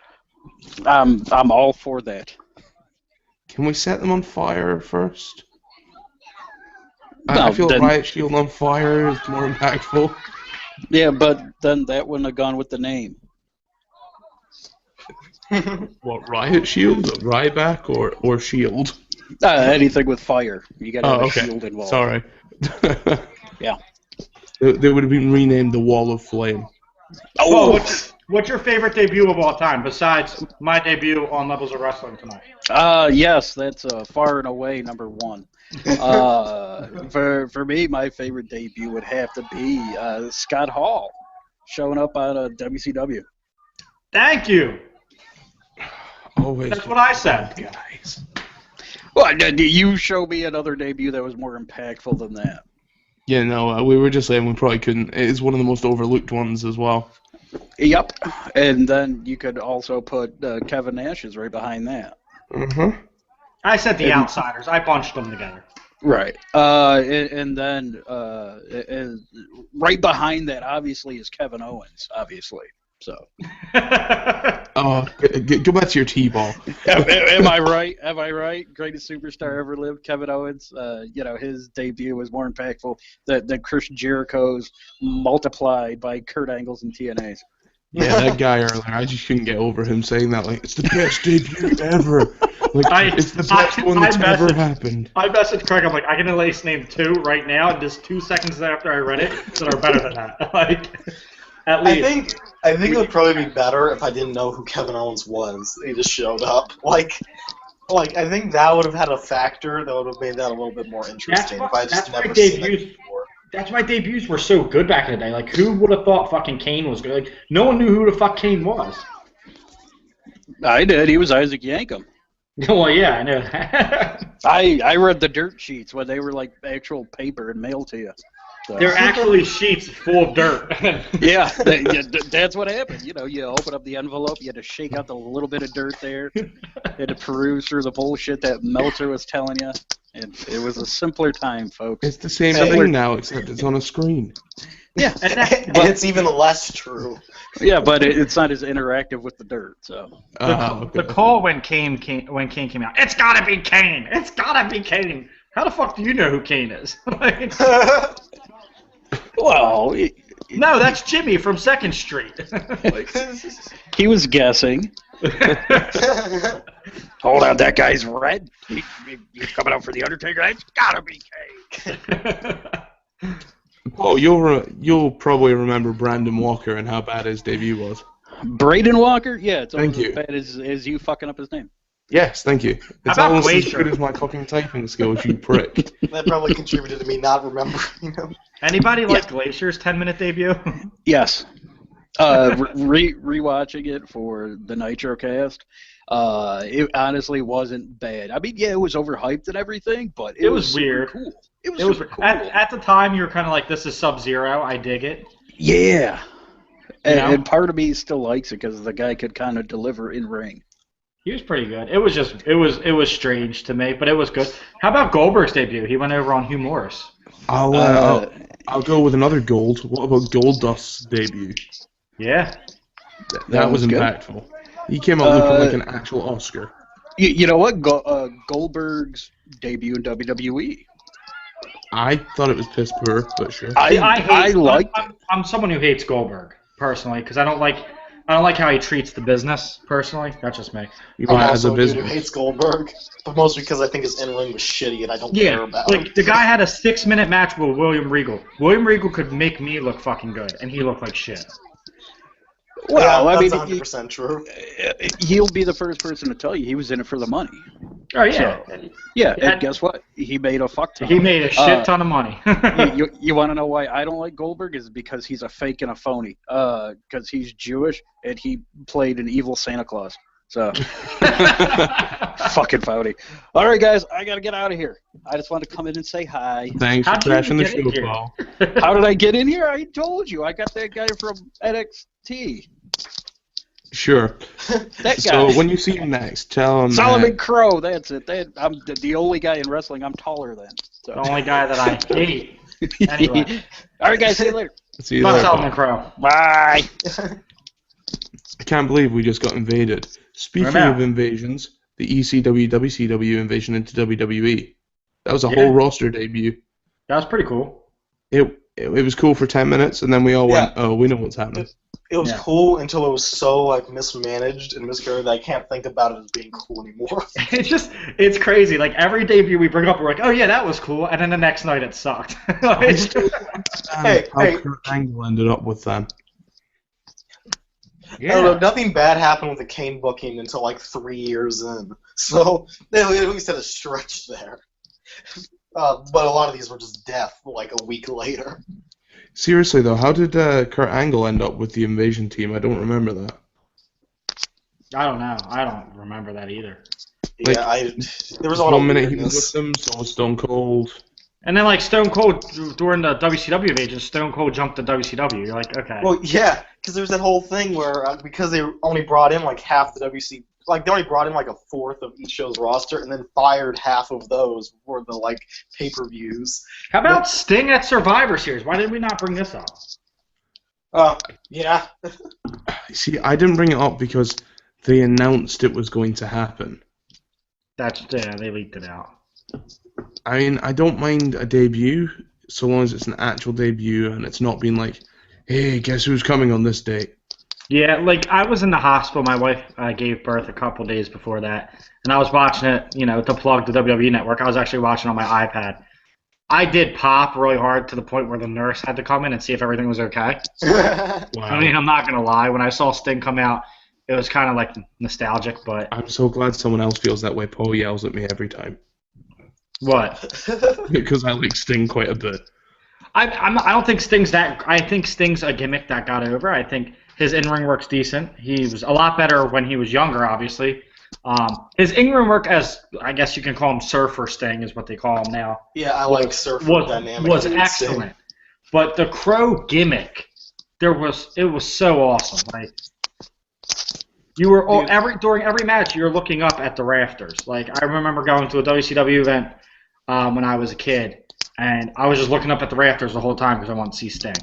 I'm all for that. Can we set them on fire first? No, I feel then- Riot Shield on fire is more impactful. Yeah, but then that wouldn't have gone with the name. What, Riot Shield? Ryback or Shield? Anything with fire. You gotta have Oh, a okay. shield involved. Sorry. Yeah. They would have been renamed the Wall of Flame. Oh, what's your favorite debut of all time besides my debut on Levels of Wrestling tonight? Yes, that's far and away number one. For me, my favorite debut would have to be Scott Hall showing up on WCW. Thank you. Always. That's what I said. Guys. Well, you show me another debut that was more impactful than that. Yeah, no, we were just saying we probably couldn't. It is one of the most overlooked ones as well. Yep, and then you could also put Kevin Nash's right behind that. Uh-huh. I said the And- Outsiders. I bunched them together. Right. And then right behind that, obviously, is Kevin Owens, obviously. So, Oh, go back to your T-ball. am I right? Am I right? Greatest superstar ever lived, Kevin Owens. His debut was more impactful than Chris Jericho's multiplied by Kurt Angle's and TNA's. Yeah, that guy earlier, I just couldn't get over him saying that. Like, it's the best debut ever. Like, it's the best one that's ever happened. I messaged Craig. I'm like, I can at least name two right now, and just 2 seconds after I read it, that are better than that. Like, at least. I think it would probably be better if I didn't know who Kevin Owens was. He just showed up. Like I think that would have had a factor that would have made that a little bit more interesting if I just never seen it before. That's why debuts were so good back in the day. Like, who would have thought fucking Kane was good? Like, no one knew who the fuck Kane was. I did. He was Isaac Yankem. Well, yeah, I know that. I read the dirt sheets when they were like actual paper and mailed to you. So. They're actually sheets full of dirt. Yeah, that's what happened. You open up the envelope, you had to shake out the little bit of dirt there, you had to peruse through the bullshit that Meltzer was telling you. And it was a simpler time, folks. It's the same thing now, except it's on a screen. Yeah, And it's even less true. yeah, but it's not as interactive with the dirt. So The call when Kane came out, it's gotta be Kane! It's gotta be Kane! How the fuck do you know who Kane is? Like, well, no, that's Jimmy from 2nd Street. Like, he was guessing. Hold on, that guy's red. He's coming out for the Undertaker. It's gotta be Kane. Oh, you'll probably remember Brandon Walker and how bad his debut was. Braden Walker? Yeah, it's Thank almost you. as bad as you fucking up his name. Yes, thank you. It's about almost as Glacier? good as my fucking typing skills, you prick. That probably contributed to me not remembering him. Anybody like Glacier's 10-minute debut? Yes. Rewatching it for the NitroCast, it honestly wasn't bad. I mean, yeah, it was overhyped and everything, but it was super weird. cool. It was super cool. at the time you were kind of like, this is Sub-Zero. I dig it. Yeah. You know? And part of me still likes it because the guy could kind of deliver in ring. He was pretty good. It was strange to me, but it was good. How about Goldberg's debut? He went over on Hugh Morris. I'll go with another gold. What about Goldust's debut? Yeah. That was good. impactful. He came out looking like an actual Oscar. You know what? Goldberg's debut in WWE. I thought it was piss poor, but sure. I'm someone who hates Goldberg personally because I don't like how he treats the business personally. That's just me. Yeah, as a also a dude who business. hates Goldberg, but mostly because I think his in-ring was shitty and I don't care Yeah, about him. like the guy had a 6-minute match with William Regal. William Regal could make me look fucking good, and he looked like shit. Well, I that's mean, 100% true. he'll be the first person to tell you he was in it for the money. Oh yeah, Yeah, and guess what? He made a fuck ton. he made a shit ton of money. You want to know why I don't like Goldberg? Is because he's a fake and a phony. Because he's Jewish and he played an evil Santa Claus. So fucking phony. All right, guys, I gotta get out of here. I just want to come in and say hi. Thanks for How'd you crashing the get in show, here? Paul. How did I get in here? I told you. I got that guy from NXT. Sure. That guy. So when you see him next, tell him Solomon Crow. That's it. I'm the only guy in wrestling I'm taller than. So. The only guy that I hate. Anyway. All right, guys. See you later. See you Fuck later. Solomon Crow. Bye. I can't believe we just got invaded. Speaking know. of invasions, the ECW WCW invasion into WWE. That was a Yeah. whole roster debut. That was pretty cool. It was cool for 10 minutes, and then we all went, oh, we know what's happening. It was Yeah. cool until it was so like mismanaged and miscarried that I can't think about it as being cool anymore. It's crazy. Like every debut we bring up, we're like, oh yeah, that was cool, and then the next night it sucked. It's just- Hey, How hey. Kurt Angle ended up with them. I don't know, nothing bad happened with the Kane booking until like 3 years in. So they at least had a stretch there. But a lot of these were just death like a week later. Seriously, though, how did Kurt Angle end up with the invasion team? I don't remember that. I don't know. I don't remember that either. Like, Yeah, there was a lot of One minute he was weirdness. with them, so was Stone Cold. And then like Stone Cold during the WCW invasion, Stone Cold jumped to WCW. You're like, okay. Well, yeah, because there's that whole thing where because they only brought in like half the WC, like they only brought in like a fourth of each show's roster, and then fired half of those for the like pay-per-views. How about Sting at Survivor Series? Why did we not bring this up? Yeah, See, I didn't bring it up because they announced it was going to happen. They leaked it out. I mean, I don't mind a debut so long as it's an actual debut and it's not being like, hey, guess who's coming on this date? Yeah, like I was in the hospital. My wife gave birth a couple days before that, and I was watching it, to plug the WWE Network. I was actually watching on my iPad. I did pop really hard to the point where the nurse had to come in and see if everything was okay. Wow. I mean, I'm not going to lie. When I saw Sting come out, it was kind of like nostalgic, but I'm so glad someone else feels that way. Paul yells at me every time. what? Because I like Sting quite a bit. I don't think Sting's that. I think Sting's a gimmick that got over. I think his in-ring work's decent. He was a lot better when he was younger, obviously. His in-ring work, as I guess you can call him Surfer Sting, is what they call him now. yeah, I like Surfer Dynamic. Was Dude, excellent. But the Crow gimmick, it was so awesome. Like you were during every match, you're looking up at the rafters. Like I remember going to a WCW event when I was a kid, and I was just looking up at the rafters the whole time because I wanted to see Sting.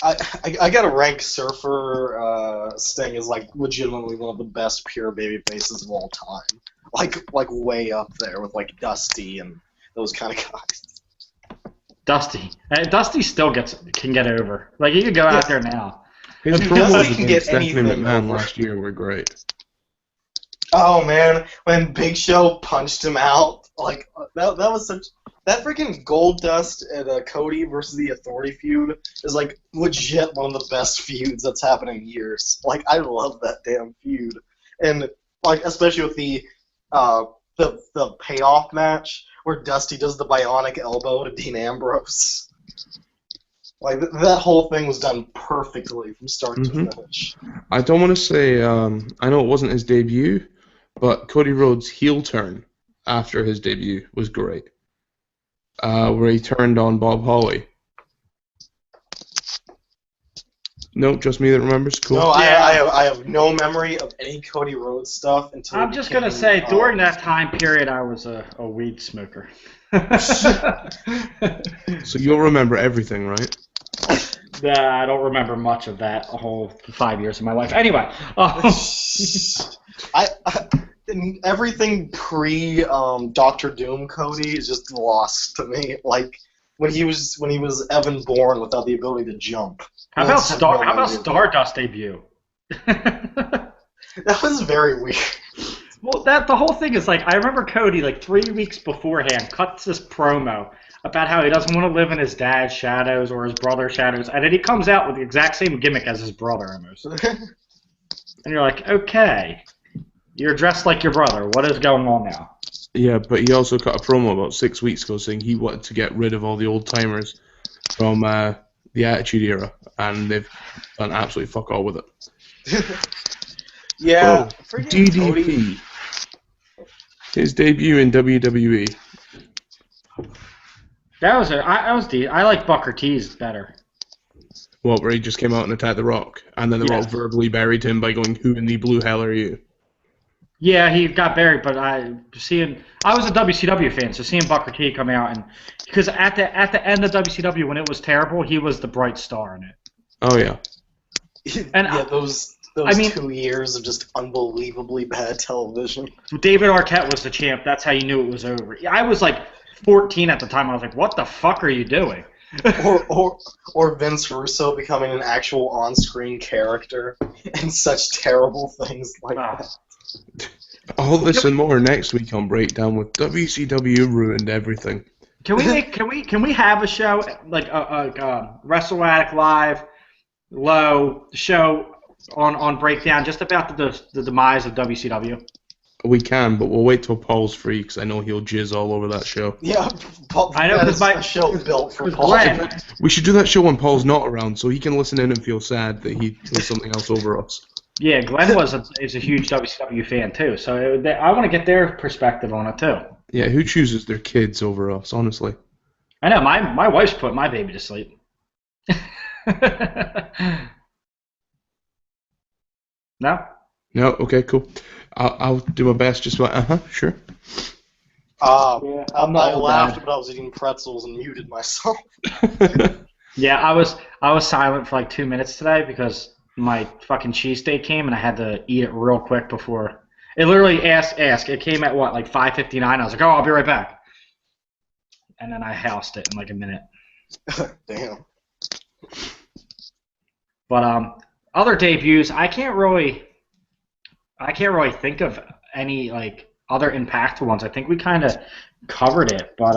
I gotta rank Surfer Sting as like legitimately one of the best pure baby faces of all time. Like way up there with like Dusty and those kind of guys. Dusty still can get over. Like he could go out there now. His Dusty promos can against get Stephanie anything McMahon over. last year were great. Oh man, when Big Show punched him out, like that was such. That freaking Gold Dust and Cody versus the Authority feud is like legit one of the best feuds that's happened in years. Like I love that damn feud, and like especially with the payoff match where Dusty does the bionic elbow to Dean Ambrose. Like that whole thing was done perfectly from start to finish. I don't want to say, I know it wasn't his debut, but Cody Rhodes' heel turn after his debut was great. Where he turned on Bob Holly. No, just me that remembers. Cool. No, Yeah. I have no memory of any Cody Rhodes stuff until. I'm just gonna say, during that time period, I was a weed smoker. So you'll remember everything, right? I don't remember much of that whole 5 years of my life. Anyway, Everything pre Doctor Doom Cody is just lost to me. Like when he was Evan Bourne without the ability to jump. how about Stardust debut? That was very weird. Well, the whole thing is like I remember Cody like 3 weeks beforehand cuts this promo about how he doesn't want to live in his dad's shadows or his brother's shadows, and then he comes out with the exact same gimmick as his brother almost. And you're like, okay, you're dressed like your brother. What is going on now? Yeah, but he also cut a promo about 6 weeks ago saying he wanted to get rid of all the old timers from the Attitude Era, and they've done absolutely fuck all with it. Yeah, Oh, freaking Cody. DDP. His debut in WWE. I like Booker T's better. What, where he just came out and attacked The Rock, and then The Rock verbally buried him by going, "Who in the blue hell are you?" Yeah, he got buried, but I was a WCW fan, so seeing Booker T come out and because at the end of WCW when it was terrible, he was the bright star in it. Oh yeah. And yeah, those 2 years of just unbelievably bad television. David Arquette was the champ. That's how you knew it was over. I was like 14 at the time. I was like, "What the fuck are you doing?" or Vince Russo becoming an actual on-screen character and such terrible things like that. All this and more next week on Breakdown with WCW ruined everything. Can we have a show like a Wrestle Addict Live low show on Breakdown just about the demise of WCW? We can, but we'll wait till Paul's free because I know he'll jizz all over that show. Yeah, Paul, I know because my show built for Paul. Glenn, We should do that show when Paul's not around, so he can listen in and feel sad that he does something else over us. yeah, Glenn is a huge WCW fan too, so I want to get their perspective on it too. Yeah, who chooses their kids over us, honestly? I know my wife's put my baby to sleep. No? No? Okay, cool. I'll do my best, just like, sure. Yeah, I'm not I laughed, but I was eating pretzels and muted myself. Yeah, I was silent for like 2 minutes today because my fucking cheesesteak came and I had to eat it real quick before. It literally ask. It came at what, like 5:59. I was like, "Oh, I'll be right back," and then I housed it in like a minute. Damn. But other debuts, I can't really think of any like other impactful ones. I think we kind of covered it, but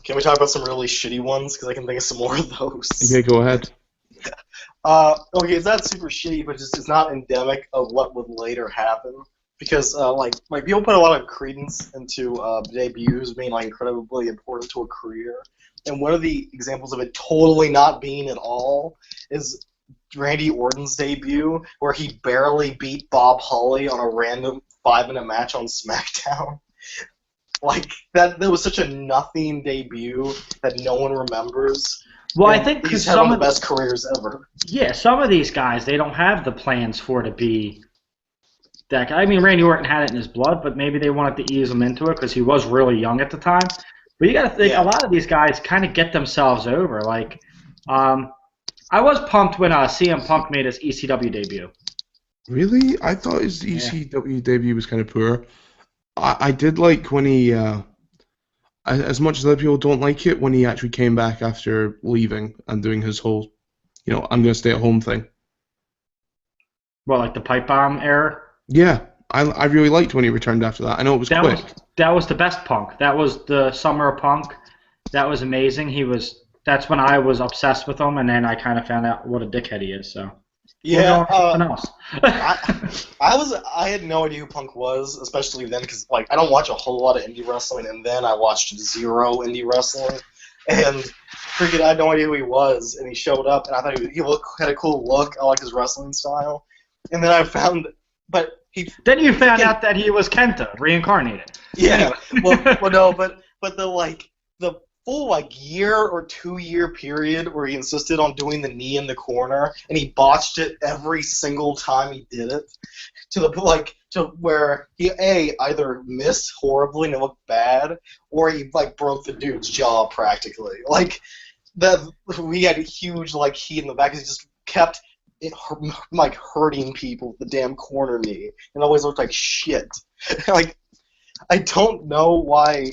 Can we talk about some really shitty ones? Because I can think of some more of those. Okay, go ahead. Okay, it's not super shitty, but it's not endemic of what would later happen. Because like people put a lot of credence into debuts being like incredibly important to a career, and one of the examples of it totally not being at all is Randy Orton's debut, where he barely beat Bob Holly on a random 5-minute match on SmackDown. Like that was such a nothing debut that no one remembers. well, And I think he's because had one of the best careers ever. yeah, some of these guys they don't have the plans for it to be that guy. I mean, Randy Orton had it in his blood, but maybe they wanted to ease him into it because he was really young at the time. But you got to think a lot of these guys kind of get themselves over. Like, I was pumped when CM Punk made his ECW debut. Really? I thought his ECW debut was kind of poor. I did like when he, as much as other people don't like it, when he actually came back after leaving and doing his whole, I'm going to stay at home thing. Well, like the pipe bomb era. Yeah, I really liked when he returned after that. I know it was quick. That was the best Punk. That was the summer of Punk. That was amazing. That's when I was obsessed with him, and then I kind of found out what a dickhead he is. So Yeah, something else. I had no idea who Punk was, especially then, because like I don't watch a whole lot of indie wrestling, and then I watched zero indie wrestling, and freaking I had no idea who he was, and he showed up, and I thought he had a cool look. I liked his wrestling style, and then I found, but he Then you found out that he was Kenta reincarnated. yeah, well no, but the full like year or 2 year period where he insisted on doing the knee in the corner, and he botched it every single time he did it, to where he either missed horribly and it looked bad, or he like broke the dude's jaw practically. Like that, we had a huge like heat in the back because he just kept like hurting people with the damn corner knee, and always looked like shit. Like I don't know why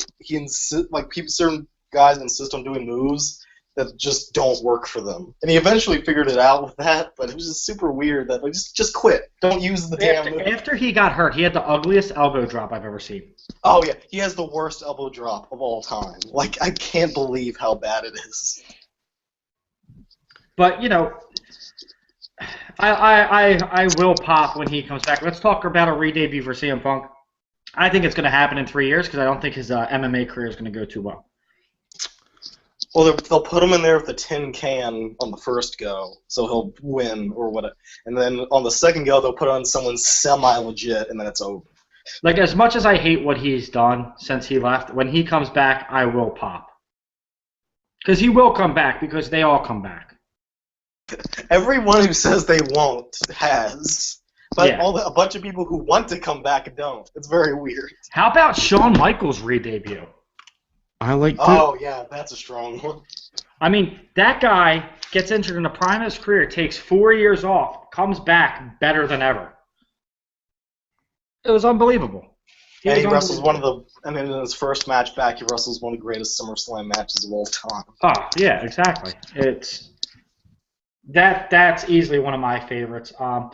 certain guys insist on doing moves that just don't work for them. And he eventually figured it out with that, but it was just super weird that like just quit. Don't use the damn move. After he got hurt, he had the ugliest elbow drop I've ever seen. Oh yeah, he has the worst elbow drop of all time. Like I can't believe how bad it is. But you know, I will pop when he comes back. Let's talk about a re-debut for CM Punk. I think it's going to happen in 3 years because I don't think his MMA career is going to go too well. Well, they'll put him in there with the tin can on the first go, so he'll win or whatever. And then on the second go, they'll put on someone semi-legit, and then it's over. Like, as much as I hate what he's done since he left, when he comes back, I will pop. Because he will come back, because they all come back. Everyone who says they won't has. But Yeah. a bunch of people who want to come back don't. It's very weird. How about Shawn Michaels' re-debut? I liked it. Oh, yeah, that's a strong one. I mean, that guy gets injured in the prime of his career, takes 4 years off, comes back better than ever. It was unbelievable. And he wrestles and in his first match back, he wrestles one of the greatest SummerSlam matches of all time. Oh, yeah, exactly. That's easily one of my favorites. How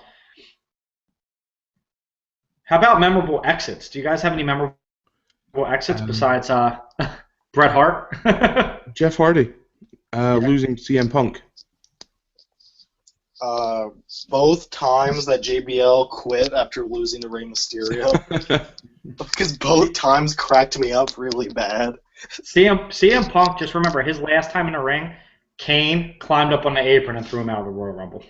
about memorable exits? Do you guys have any memorable exits besides Bret Hart? Jeff Hardy losing CM Punk. Both times that JBL quit after losing to Rey Mysterio. Because both times cracked me up really bad. CM Punk, just remember, his last time in the ring, Kane climbed up on the apron and threw him out of the Royal Rumble.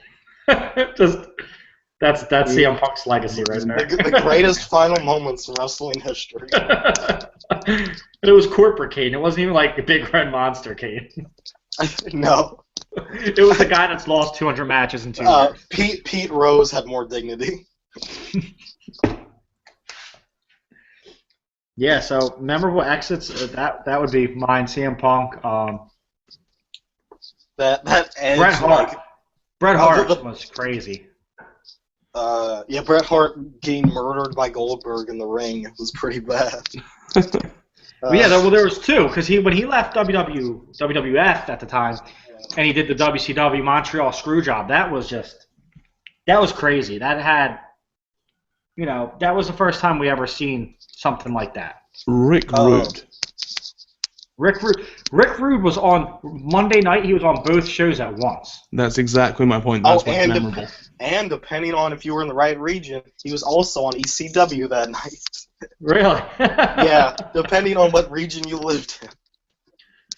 That's CM Punk's legacy right there. The greatest final moments in wrestling history. And it was corporate Kane. It wasn't even like the big red monster Kane. No. It was the guy that's lost 200 matches in 2 years. Pete Rose had more dignity. Yeah, so memorable exits, that would be mine. CM Punk. That edge. Bret Hart. Bret Hart the- was crazy. Bret Hart getting murdered by Goldberg in the ring was pretty bad. There was two, because when he left WWF at the time, and he did the WCW Montreal Screwjob, that was crazy. That was the first time we ever seen something like that. Rick Rude. Rick Rude was on Monday night. He was on both shows at once. That's exactly my point. That's what's memorable. And depending on if you were in the right region, he was also on ECW that night. Really? Yeah, depending on what region you lived in.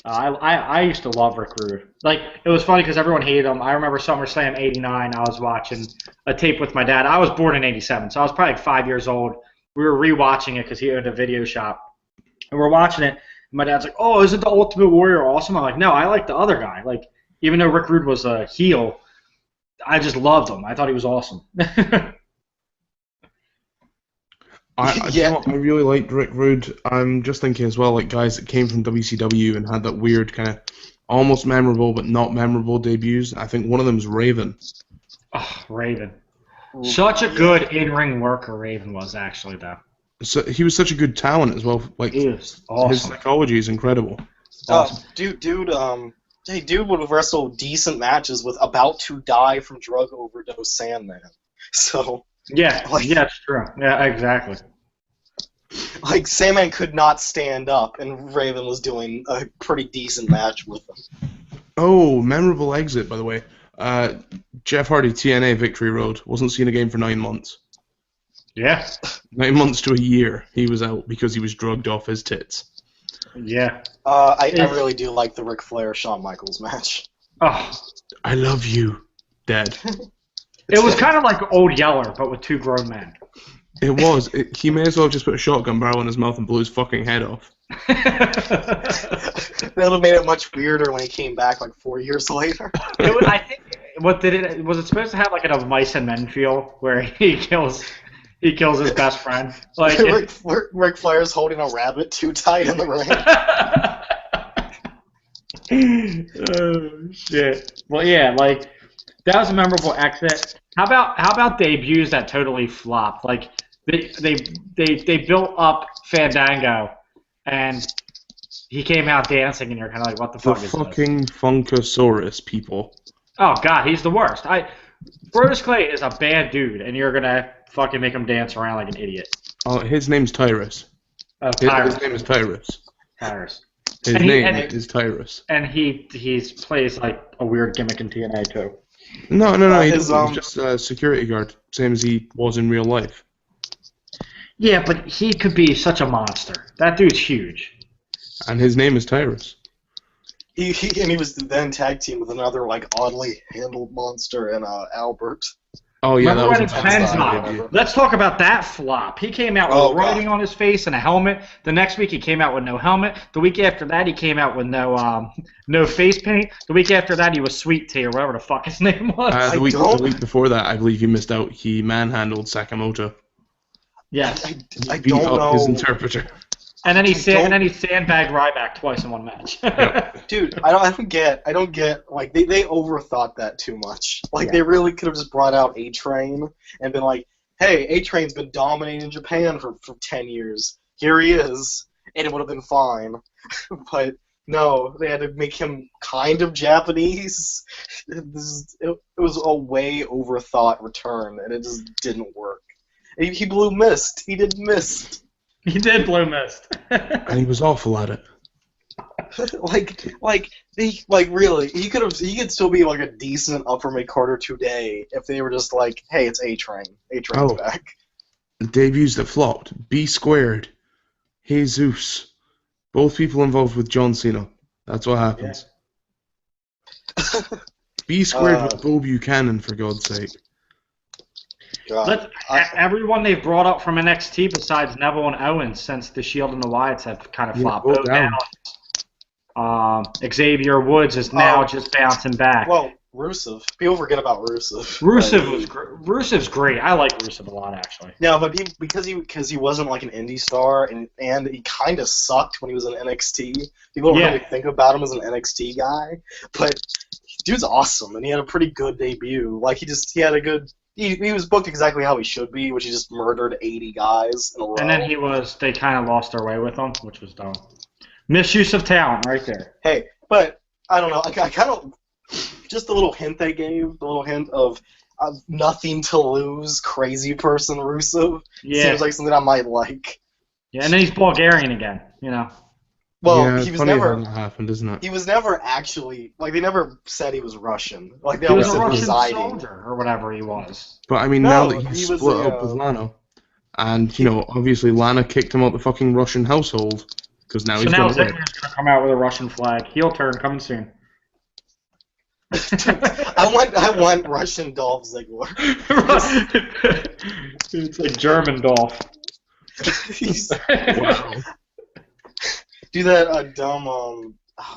I used to love Rick Rude. Like, it was funny because everyone hated him. I remember SummerSlam '89. I was watching a tape with my dad. I was born in '87, so I was probably like 5 years old. We were rewatching it because he owned a video shop, and we're watching it. And my dad's like, "Oh, isn't the Ultimate Warrior awesome?" I'm like, "No, I like the other guy." Like, even though Rick Rude was a heel, I just loved him. I thought he was awesome. I really liked Rick Rude. I'm just thinking as well, like guys that came from WCW and had that weird kind of almost memorable but not memorable debuts. I think one of them is Raven. Oh, Raven. Such a good in-ring worker Raven was, actually, though. So he was such a good talent as well. Like He was awesome. his psychology is incredible. Dude would wrestle decent matches with about to die from drug overdose Sandman. So. Yeah, it's true. Yeah, exactly. Like, Sandman could not stand up, and Raven was doing a pretty decent match with him. Oh, memorable exit, by the way. Jeff Hardy, TNA Victory Road. Wasn't seen again for 9 months. Yeah. 9 months to a year he was out because he was drugged off his tits. Yeah. I really do like the Ric Flair-Shawn Michaels match. Oh, I love you, Dad. it was kind of like Old Yeller, but with two grown men. It was. He may as well have just put a shotgun barrel in his mouth and blew his fucking head off. That would have made it much weirder when he came back like 4 years later. I think was it supposed to have like a Mice and Men feel where he kills his best friend? Like Ric Flair's holding a rabbit too tight in the ring. Oh shit. Well, yeah, like that was a memorable exit. How about debuts that totally flopped? Like they built up Fandango, and he came out dancing, and you're kind of like, what the The fuck is this? fucking Funkasaurus people. Oh god, he's the worst. Brodus Clay is a bad dude, and you're gonna fucking make him dance around like an idiot. Oh, his name's Tyrus. Oh, His name is Tyrus. Tyrus. His And name is Tyrus. And he plays like a weird gimmick in TNA too. No, he his, doesn't. He's just a security guard, same as he was in real life. Yeah, but he could be such a monster. That dude's huge. And his name is Tyrus. He was then tag team with another like oddly handled monster and Albert. Oh yeah, Remember that when was it a depends bad on- debut. Let's talk about that flop. He came out Oh, with God. writing on his face and a helmet. The next week he came out with no helmet. The week after that he came out with no face paint. The week after that he was Sweet Tea or whatever the fuck his name was. The don't- week before that, I believe he missed out. He manhandled Sakamoto. Yes. I Beat don't up his know, interpreter. And then he don't- sandbagged Ryback twice in one match. dude. I don't get like they overthought that too much. Like Yeah. they really could have just brought out A-Train and been like, hey, A-Train's been dominating Japan for 10 years. Here he is, and it would have been fine. But no, they had to make him kind of Japanese. It was a way overthought return, and it just didn't work. He blew Mist. He did Mist. He did blow mist. And he was awful at it. Really, he could still be like a decent upper mid Carter today if they were just like, hey, it's A-Train. A-Train's Oh. back. The debuts that flopped. B Squared. Jesus. Both people involved with John Cena. That's what happens. B Squared with Bo Buchanan, for God's sake. God. Everyone they've brought up from NXT besides Neville and Owens since the Shield and the Wyatts have kind of Yeah, flopped. both down. Xavier Woods is now just bouncing back. Well, Rusev. People forget about Rusev. Rusev's great. I like Rusev a lot, actually. No, but because he wasn't like an indie star and he kind of sucked when he was in NXT. People don't really think about him as an NXT guy, but dude's awesome and he had a pretty good debut. Like he had a good. He was booked exactly how he should be, which he just murdered 80 guys in a row. And then they kind of lost their way with him, which was dumb. Misuse of talent right there. Hey, but I don't know. I kind of just the little hint they gave, the little hint of nothing to lose, crazy person Rusev. Yeah. Seems like something I might like. Yeah, and then he's Bulgarian again, you know. Well, yeah, he was funny never. how that happened, isn't it? He was never actually like they never said he was Russian. Like they He always was a said Russian residing. soldier or whatever he was. But I mean, No, now that he he's was split a, up with Lana, and obviously Lana kicked him out the fucking Russian household because now So he's now going to win. Ziggler's going to come out with a Russian flag. Heel turn coming soon. I want Russian Dolph Ziggler. It's like German Dolph. Wow. Do that dumb oh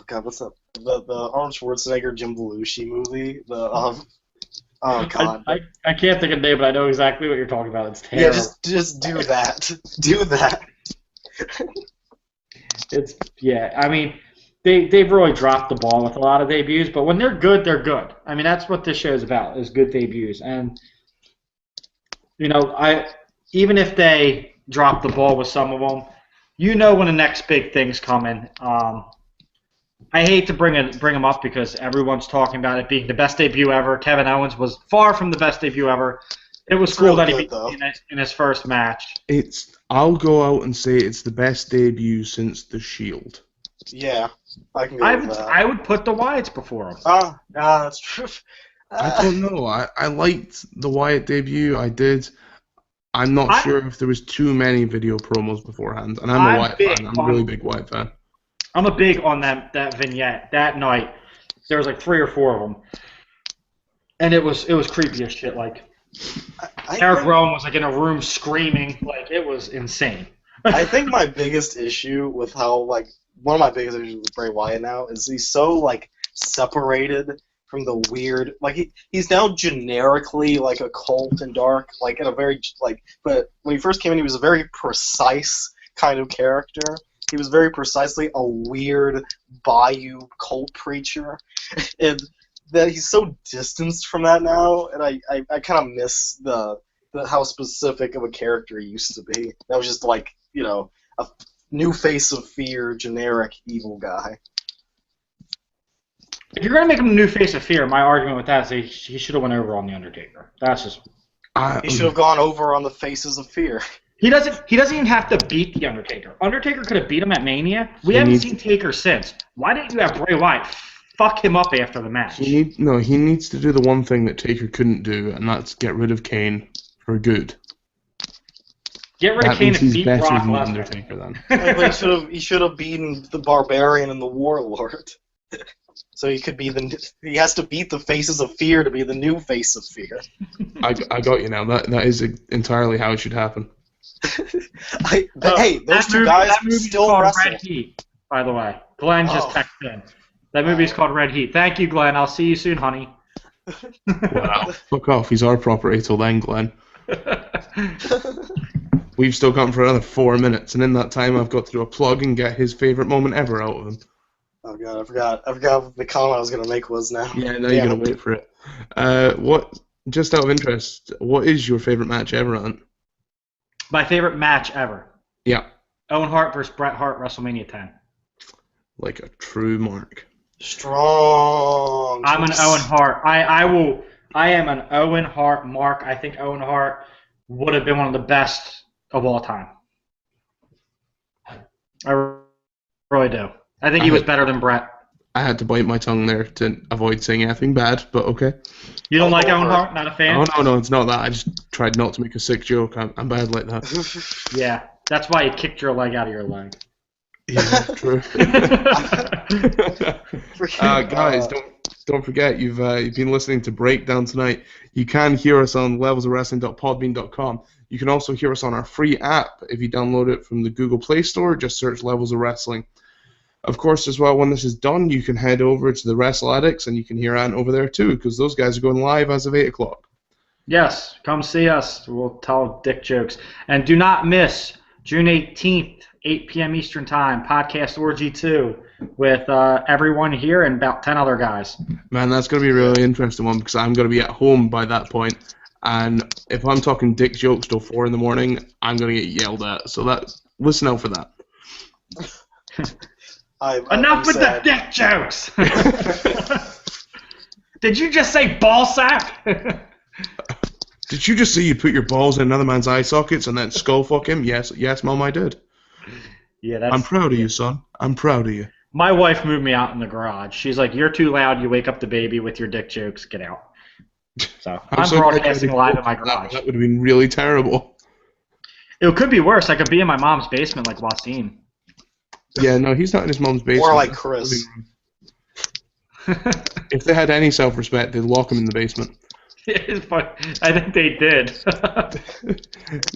god, what's that? The Arnold Schwarzenegger Jim Belushi movie. Oh god. I can't think of the name, but I know exactly what you're talking about. It's Yeah, terrible. just do that. Do that. I mean, they've really dropped the ball with a lot of debuts, but when they're good, they're good. I mean, that's what this show's about, is good debuts. And even if they drop the ball with some of them, when the next big thing's coming. I hate to bring them up because everyone's talking about it being the best debut ever. Kevin Owens was far from the best debut ever. It was cool that he beat in his first match. I'll go out and say it's the best debut since The Shield. Yeah, I can go with that. I would put the Wyatts before him. That's true. I don't know. I liked the Wyatt debut. I did. I'm not sure if there was too many video promos beforehand. And I'm a Wyatt fan. I'm a really big Wyatt fan. I'm a big on that vignette. That night, there was like 3 or 4 of them. And it was creepy as shit. Like, Eric Rowan was like in a room screaming. Like, it was insane. I think my biggest issue with how one of my biggest issues with Bray Wyatt now is he's so separated from the weird he's now generically occult and dark in a very but when he first came in he was a very precise kind of character. He was very precisely a weird bayou cult preacher, and that he's so distanced from that now, and I kind of miss the how specific of a character he used to be. That was just a new face of fear, generic evil guy. If you're gonna make him a new face of fear, my argument with that is he should have went over on the Undertaker. That's just. He should have gone over on the Faces of Fear. He doesn't even have to beat the Undertaker. Undertaker could have beat him at Mania. We haven't seen Taker since. Why didn't you have Bray Wyatt fuck him up after the match? He needs to do the one thing that Taker couldn't do, and that's get rid of Kane for good. Get rid of Kane and beat Brock Lesnar. Lesnar. Undertaker then. But he should have beaten the Barbarian and the Warlord. So he he has to beat the Faces of Fear to be the new Face of Fear. I got you now. That is entirely how it should happen. Hey, those two guys still called wrestle. Red Heat, by the way. Glenn just texted in. That movie's called Red Heat. Thank you, Glenn. I'll see you soon, honey. Wow. Fuck off. He's our property till then, Glenn. We've still got him for another 4 minutes, and in that time I've got to do a plug and get his favourite moment ever out of him. Oh god, I forgot what the comment I was gonna make was now. Yeah, now you're gonna wait for it. Just out of interest, what is your favourite match ever, Ant? My favorite match ever. Yeah. Owen Hart versus Bret Hart, WrestleMania 10. Like a true mark. Strong. I'm an Owen Hart. I am an Owen Hart mark. I think Owen Hart would have been one of the best of all time. I really do. I think he was better than Bret. I had to bite my tongue there to avoid saying anything bad, but okay. You don't like Owen Hart? Not a fan? Oh, no, it's not that. I just tried not to make a sick joke. I'm bad like that. Yeah, that's why you kicked your leg out of your leg. Yeah, true. Guys, don't forget, you've been listening to Breakdown tonight. You can hear us on levelsofwrestling.podbean.com. You can also hear us on our free app. If you download it from the Google Play Store, just search Levels of Wrestling. Of course, as well, when this is done, you can head over to the Wrestle Addicts, and you can hear Ant over there too, because those guys are going live as of 8 o'clock. Yes, come see us. We'll tell dick jokes. And do not miss June 18th, 8 p.m. Eastern Time, Podcast Orgy 2, with everyone here and about 10 other guys. Man, that's going to be a really interesting one, because I'm going to be at home by that point, and if I'm talking dick jokes till 4 in the morning, I'm going to get yelled at. So listen out for that. Enough with the dick jokes! Did you just say ball sack? Did you just say you put your balls in another man's eye sockets and then skull fuck him? Yes, Mom, I did. Yeah, I'm proud of you, son. I'm proud of you. My wife moved me out in the garage. She's like, "You're too loud. You wake up the baby with your dick jokes. Get out." So I'm broadcasting live in my garage. That would have been really terrible. It could be worse. I could be in my mom's basement like Wasim. Yeah, no, he's not in his mom's basement. Or like Chris. If they had any self-respect, they'd lock him in the basement. I think they did.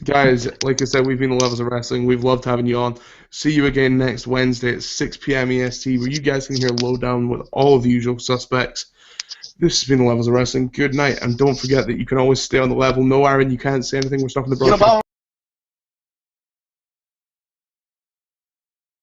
Guys, like I said, we've been the Levels of Wrestling. We've loved having you on. See you again next Wednesday at 6 p.m. EST, where you guys can hear Lowdown with all of the usual suspects. This has been the Levels of Wrestling. Good night, and don't forget that you can always stay on the level. No, Aaron, you can't say anything. We're stopping the broadcast.